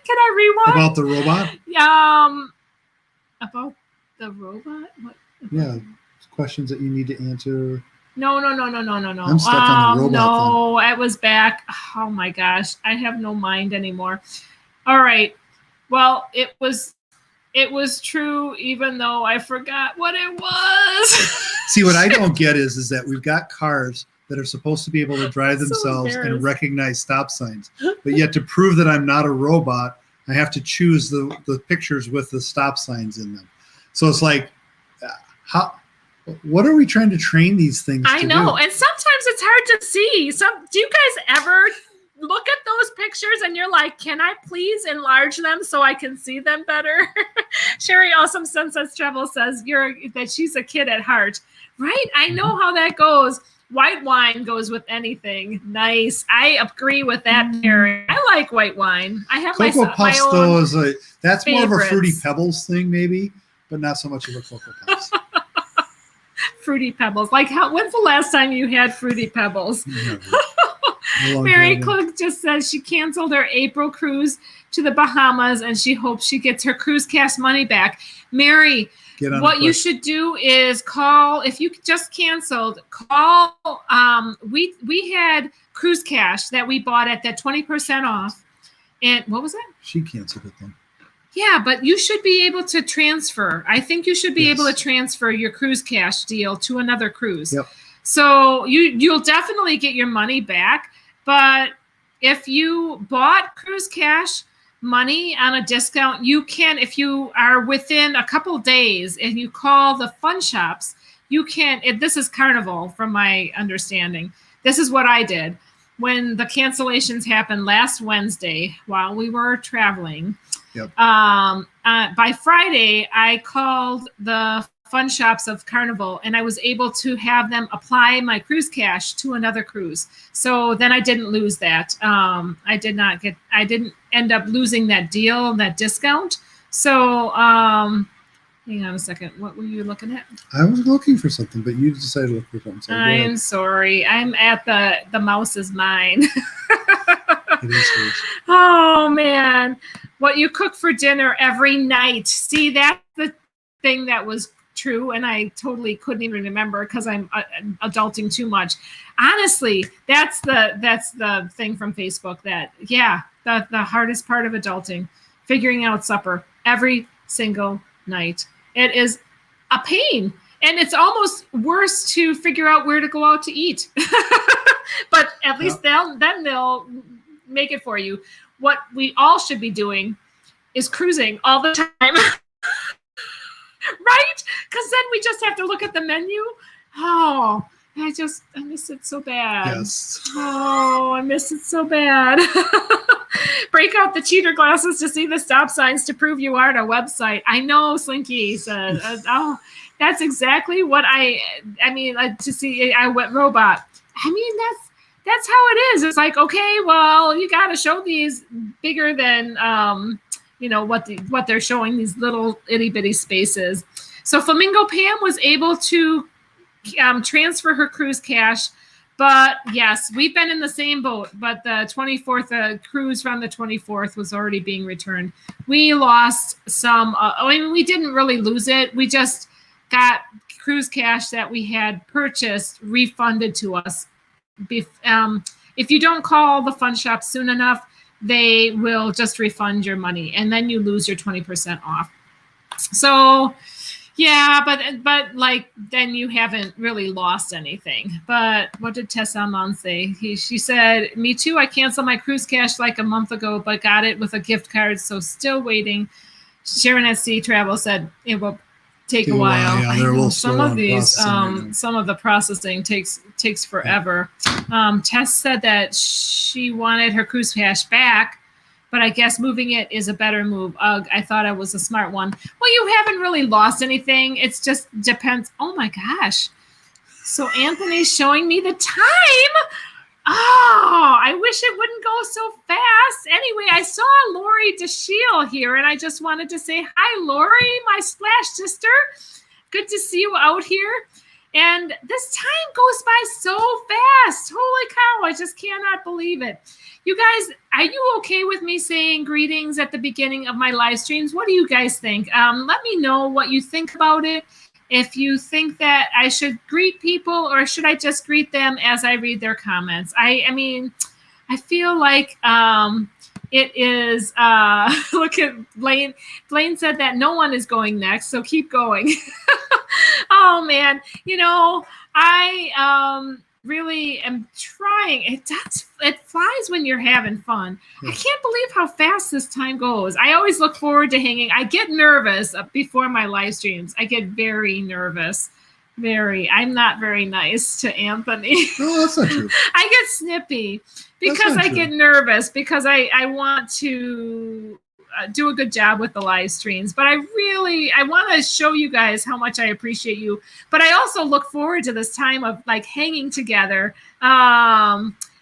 Can I rewind? About the robot? About the robot? What? Yeah, questions that you need to answer. No. I'm stuck on the robot. No, I was back. Oh my gosh, I have no mind anymore. All right. Well, it was true, even though I forgot what it was. See, what I don't get is that we've got cars that are supposed to be able to drive themselves and recognize stop signs. But yet to prove that I'm not a robot, I have to choose the pictures with the stop signs in them. So it's like, what are we trying to train these things to do? I know, and sometimes it's hard to see. Do you guys ever look at those pictures and you're like, can I please enlarge them so I can see them better? Sherry Awesome Sunsets Travel says that she's a kid at heart. Right? I know how that goes. White wine goes with anything. Nice. I agree with that, Mary. I like white wine. I have Cocoa Puffs, though, is that's favorites. More of a Fruity Pebbles thing, maybe, but not so much of a Cocoa Puffs. Fruity Pebbles. Like, when's the last time you had Fruity Pebbles? Mary Cook just says she canceled her April cruise to the Bahamas and she hopes she gets her cruise cash money back. Mary, what you should do is call, if you just canceled, call, we had cruise cash that we bought at that 20% off. And what was that? She canceled it then. Yeah, but you should be able to transfer. I think you should be able to transfer your cruise cash deal to another cruise. Yep. So you'll definitely get your money back. But if you bought cruise cash money on a discount, you can, if you are within a couple days and you call the fun shops, you can, this is Carnival from my understanding. This is what I did. When the cancellations happened last Wednesday while we were traveling, by Friday, I called the fun shops of Carnival and I was able to have them apply my cruise cash to another cruise. So then I didn't lose that. I didn't end up losing that deal, that discount. So hang on a second. What were you looking at? I was looking for something, but you decided to look for something. So I'm sorry. I'm at the mouse is mine. It is yours. Oh man. What you cook for dinner every night. See, that's the thing that was true, and I totally couldn't even remember because I'm adulting too much. Honestly, that's the thing from Facebook that, the hardest part of adulting, figuring out supper every single night. It is a pain. And it's almost worse to figure out where to go out to eat. But at least they'll make it for you. What we all should be doing is cruising all the time. Right? Because then we just have to look at the menu. Oh, I miss it so bad. Yes. Oh, I miss it so bad. Break out the cheater glasses to see the stop signs to prove you are at a website. I know, Slinky said. That's exactly what I mean, to see I went robot. I mean, that's how it is. It's like, okay, well, you got to show these bigger than, what they're showing, these little itty bitty spaces. So Flamingo Pam was able to transfer her cruise cash. But yes, we've been in the same boat. But the 24th cruise from the 24th was already being returned. We lost some. We didn't really lose it. We just got cruise cash that we had purchased refunded to us. If you don't call the fun shop soon enough, they will just refund your money, and then you lose your 20% off. So, yeah, but like then you haven't really lost anything. But what did Tess Almond say? She said, "Me too. I canceled my cruise cash like a month ago, but got it with a gift card, so still waiting." Sharon at Sea Travel said it will take a while. Yeah, there will some of these, some of the processing takes forever. Tess said that she wanted her cruise cash back, but I guess moving it is a better move. Ugh, I thought I was a smart one. Well, you haven't really lost anything. It's just depends. Oh my gosh. So Anthony's showing me the time. Oh, I wish it wouldn't go so fast. Anyway, I saw Lori DeShiel here, and I just wanted to say hi, Lori, my Splash sister. Good to see you out here. And this time goes by so fast. Holy cow, I just cannot believe it. You guys, are you okay with me saying greetings at the beginning of my live streams? What do you guys think? Let me know what you think about it. If you think that I should greet people or should I just greet them as I read their comments? I mean, I feel like it is, look at Blaine. Blaine said that no one is going next, so keep going. Oh, man. I really am trying. It flies when you're having fun. I can't believe how fast this time goes. I always look forward to hanging. I get nervous before my live streams. I get very nervous. I'm not very nice to Anthony. No, that's not true. I get snippy because I get nervous because I want to do a good job with the live streams, but I want to show you guys how much I appreciate you. But I also look forward to this time of like hanging together.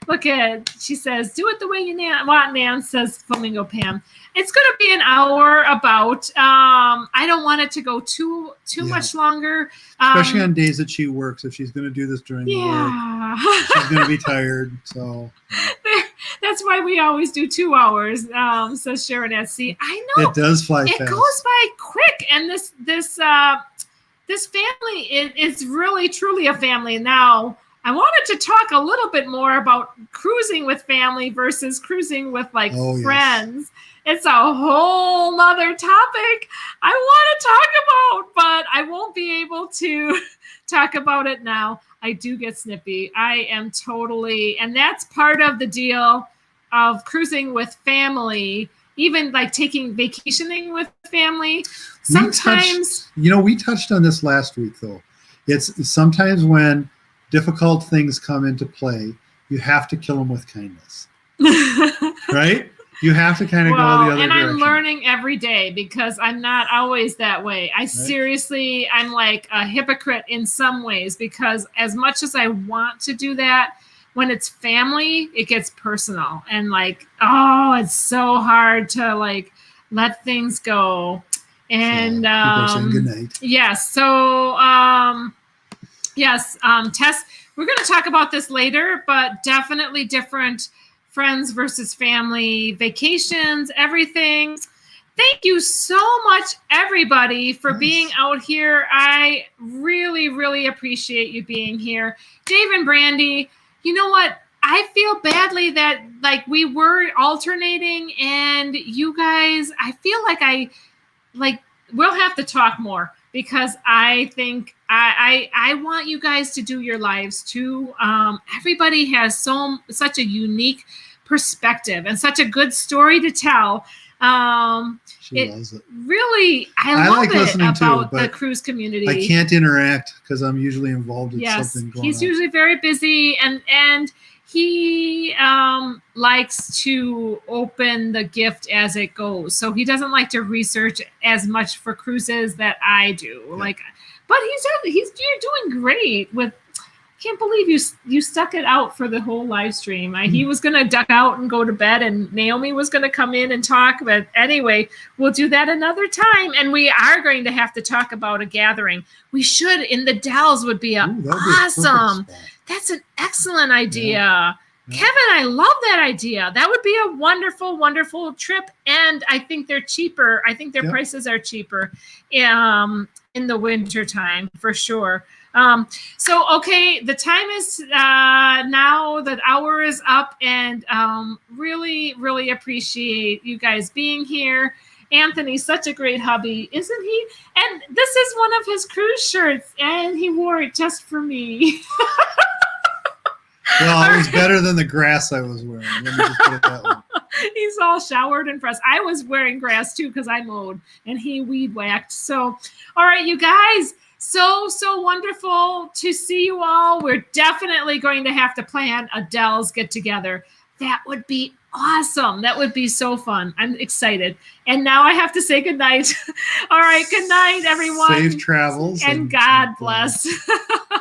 Look at, she says, do it the way you want, Nan, says Flamingo Pam. It's going to be an hour about. I don't want it to go too much longer. Especially on days that she works. If she's going to do this during the work, she's going to be tired. So that's why we always do 2 hours, says Sharon at Sea. I know. It does fly fast. It goes by quick. And this family is really, truly a family. Now, I wanted to talk a little bit more about cruising with family versus cruising with friends. Yes. It's a whole nother topic I want to talk about, but I won't be able to talk about it now. I do get snippy. I am totally, and that's part of the deal of cruising with family, even like vacationing with family. Sometimes, we touched on this last week though. It's sometimes when difficult things come into play, you have to kill them with kindness, right? You have to kind of go the other direction. And I'm learning every day because I'm not always that way. Seriously, I'm like a hypocrite in some ways because as much as I want to do that, when it's family, it gets personal. And it's so hard to let things go. And good night. Yes. So Tess, we're going to talk about this later, but definitely different friends versus family, vacations, everything. Thank you so much, everybody, for being out here. I really, really appreciate you being here. Dave and Brandy, you know what? I feel badly that like we were alternating and you guys, I feel like we'll have to talk more because I think I want you guys to do your lives too. Everybody has such a unique perspective and such a good story to tell. She loves it. Really, I love like it about too, the cruise community. I can't interact because I'm usually involved in something going on. He's usually very busy, and he likes to open the gift as it goes. So he doesn't like to research as much for cruises that I do. Yeah. But you're doing great with. Can't believe you stuck it out for the whole live stream. He was going to duck out and go to bed, and Naomi was going to come in and talk. But anyway, we'll do that another time. And we are going to have to talk about a gathering. We should in the Dells would be awesome. That's an excellent idea. Yeah. Kevin, I love that idea. That would be a wonderful, wonderful trip. And I think they're cheaper. I think their prices are cheaper in the winter time for sure. Okay, the time is now, the hour is up, and really, really appreciate you guys being here. Anthony's such a great hubby, isn't he? And this is one of his cruise shirts, and he wore it just for me. Well, it was better than the grass I was wearing. Let me just put it that way. He's all showered and pressed. I was wearing grass too because I mowed, and he weed whacked. So, all right, you guys. So wonderful to see you all. We're definitely going to have to plan a Dells get together. That would be awesome. That would be so fun. I'm excited. And now I have to say goodnight. All right. Good night, everyone. Safe travels. And God bless.